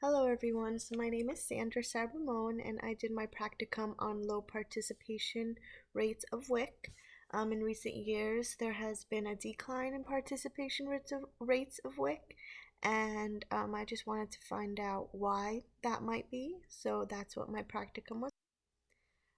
Hello everyone, so my name is Sandra and I did my practicum on low participation rates of WIC. In recent years, there has been a decline in participation rates of WIC, and I just wanted to find out why that might be, so that's what my practicum was.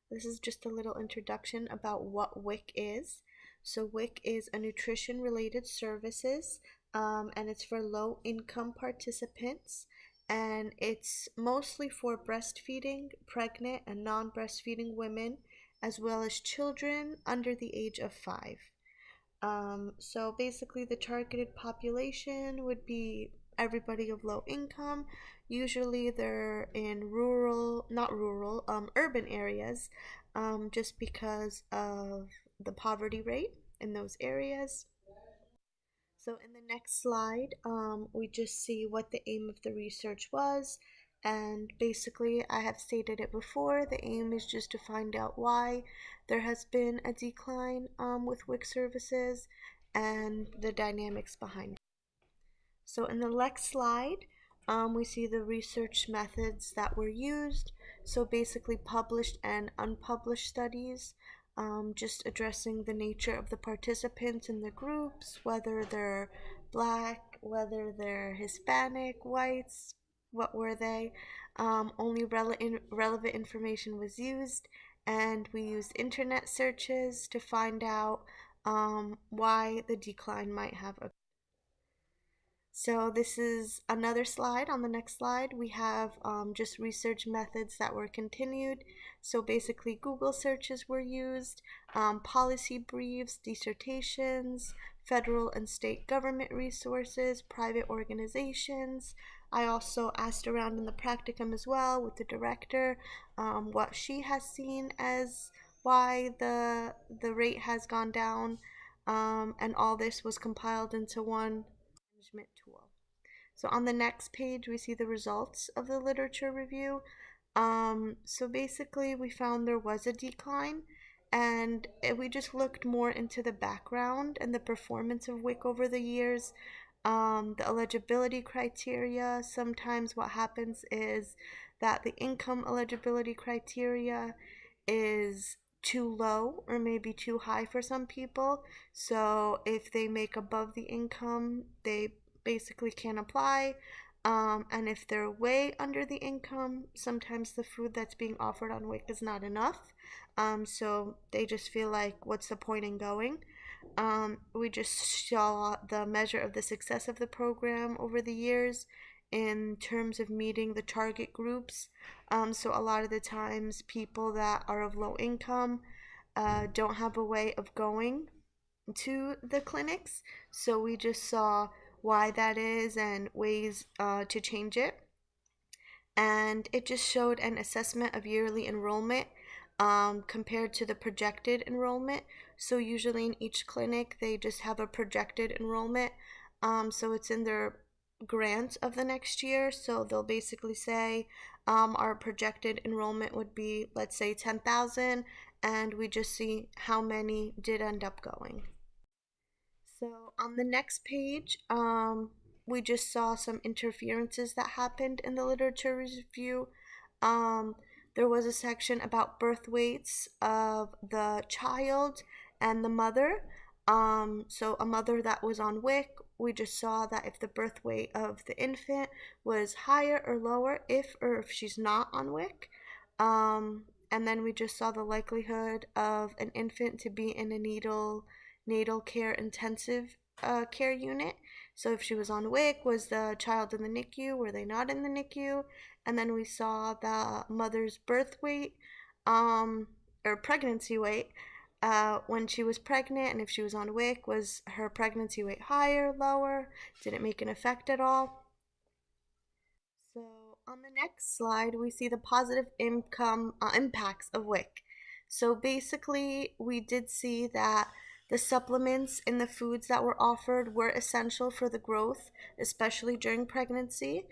This is just a little introduction about what WIC is. So WIC is a nutrition related services, and it's for low income participants, and it's mostly for breastfeeding, pregnant, and non-breastfeeding women, as well as children under the age of 5. So basically, the targeted population would be everybody of low income. Usually, they're in urban areas, just because of the poverty rate in those areas. So in the next slide, we just see what the aim of the research was. And basically, I have stated it before, the aim is just to find out why there has been a decline with WIC services and the dynamics behind it. So in the next slide, we see the research methods that were used. So basically published and unpublished studies, just addressing the nature of the participants in the groups, whether they're black, whether they're Hispanic, whites, what were they. Only relevant information was used, and we used internet searches to find out why the decline might have occurred. So this is another slide. On the next slide, we have just research methods that were continued. So basically, Google searches were used, policy briefs, dissertations, federal and state government resources, private organizations. I also asked around in the practicum as well with the director what she has seen as why the rate has gone down, and all this was compiled into one management tool. So on the next page, we see the results of the literature review. So basically, we found there was a decline, and we just looked more into the background and the performance of WIC over the years. The eligibility criteria, sometimes what happens is that the income eligibility criteria is too low or maybe too high for some people. So if they make above the income, they basically can't apply. And if they're way under the income, sometimes the food that's being offered on WIC is not enough. So they just feel like, what's the point in going? We just saw the measure of the success of the program over the years in terms of meeting the target groups. So a lot of the times, people that are of low income don't have a way of going to the clinics. So we just saw why that is and ways to change it. And it just showed an assessment of yearly enrollment compared to the projected enrollment. So usually in each clinic, they just have a projected enrollment. So it's in their grant of the next year. So they'll basically say our projected enrollment would be, let's say, 10,000, and we just see how many did end up going. So on the next page, we just saw some interferences that happened in the literature review. There was a section about birth weights of the child and the mother. So a mother that was on WIC, we just saw that if the birth weight of the infant was higher or lower if she's not on WIC. And then we just saw the likelihood of an infant to be in a natal care intensive care unit. So if she was on WIC, was the child in the NICU? Were they not in the NICU? And then we saw the mother's birth weight or pregnancy weight when she was pregnant, and if she was on WIC, was her pregnancy weight higher, lower? Did it make an effect at all? So on the next slide, we see the positive impacts of WIC. So basically, we did see that the supplements in the foods that were offered were essential for the growth, especially during pregnancy.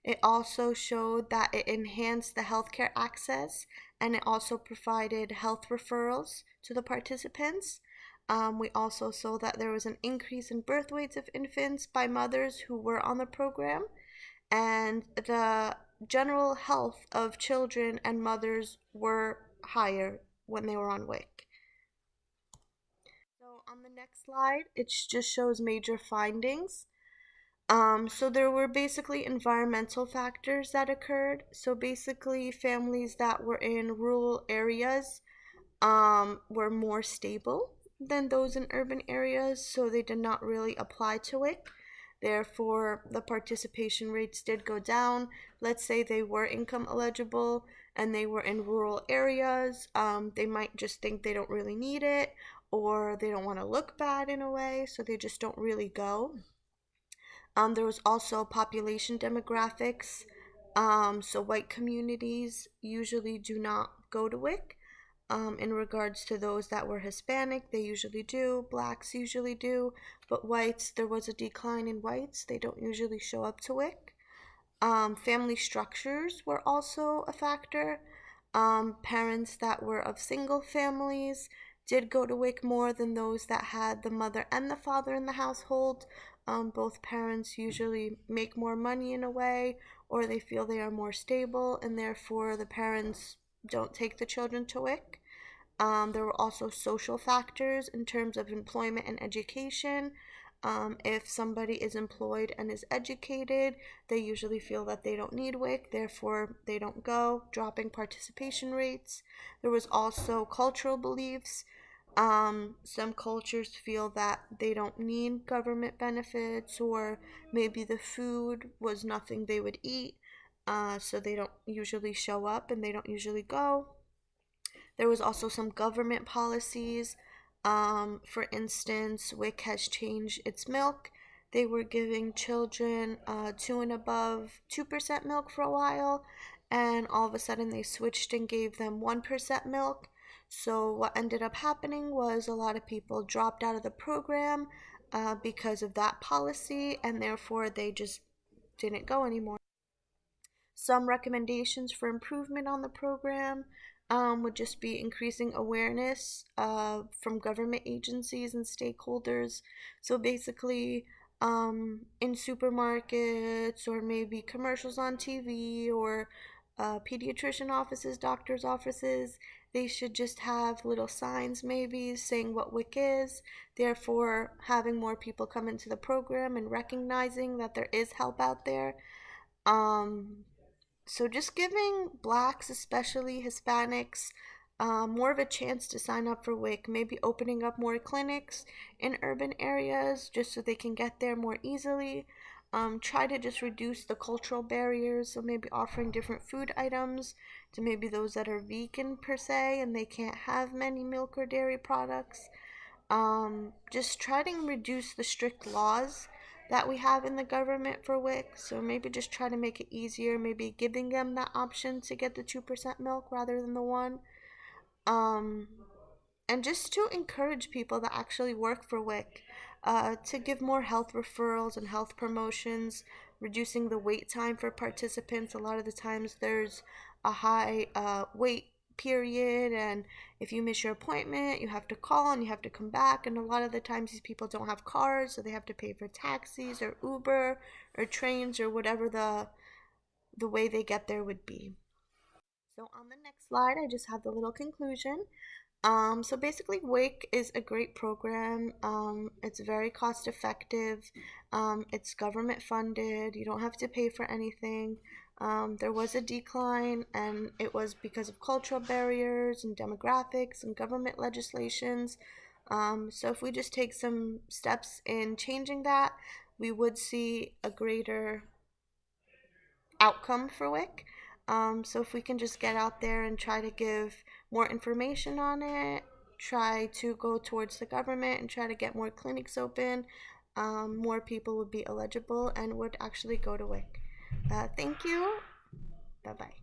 It also showed that it enhanced the healthcare access, and it also provided health referrals to the participants. We also saw that there was an increase in birth weights of infants by mothers who were on the program. and the general health of children and mothers were higher when they were on WIC. So on the next slide, it just shows major findings. So there were basically environmental factors that occurred. So basically, families that were in rural areas were more stable than those in urban areas, so they did not really apply to it. Therefore, the participation rates did go down. Let's say they were income eligible and they were in rural areas, they might just think they don't really need it, or they don't want to look bad in a way, so they just don't really go. There was also population demographics. So white communities usually do not go to WIC. In regards to those that were Hispanic, they usually do. Blacks usually do. But whites, there was a decline in whites. They don't usually show up to WIC. Family structures were also a factor. Parents that were of single families did go to WIC more than those that had the mother and the father in the household. Both parents usually make more money in a way, or they feel they are more stable, and therefore the parents don't take the children to WIC. There were also social factors in terms of employment and education. If somebody is employed and is educated, they usually feel that they don't need WIC, therefore they don't go, dropping participation rates. There was also cultural beliefs. Some cultures feel that they don't need government benefits, or maybe the food was nothing they would eat, so they don't usually show up and they don't usually go. There was also some government policies. For instance, WIC has changed its milk. They were giving children 2% milk for a while, and all of a sudden they switched and gave them 1% milk. So what ended up happening was a lot of people dropped out of the program because of that policy, and therefore they just didn't go anymore. Some recommendations for improvement on the program would just be increasing awareness from government agencies and stakeholders. So basically, in supermarkets or maybe commercials on TV or pediatrician offices, doctors' offices, they should just have little signs maybe saying what WIC is, therefore having more people come into the program and recognizing that there is help out there. Um, so just giving blacks, especially Hispanics, more of a chance to sign up for WIC, maybe opening up more clinics in urban areas just so they can get there more easily. Try to just reduce the cultural barriers, so maybe offering different food items to maybe those that are vegan per se and they can't have many milk or dairy products. Just try to reduce the strict laws that we have in the government for WIC. So maybe just try to make it easier, maybe giving them that option to get the 2% milk rather than the one. Um, and just to encourage people that actually work for WIC to give more health referrals and health promotions, reducing the wait time for participants. A lot of the times there's a high wait period, and if you miss your appointment, you have to call and you have to come back. And a lot of the times these people don't have cars, so they have to pay for taxis or Uber or trains or whatever the way they get there would be. So on the next slide, I just have the little conclusion. So basically, WIC is a great program. It's very cost effective. It's government funded. You don't have to pay for anything. There was a decline, and it was because of cultural barriers and demographics and government legislations. So if we just take some steps in changing that, we would see a greater outcome for WIC. So if we can just get out there and try to give more information on it, try to go towards the government and try to get more clinics open, more people would be eligible and would actually go to WIC. Thank you. Bye bye.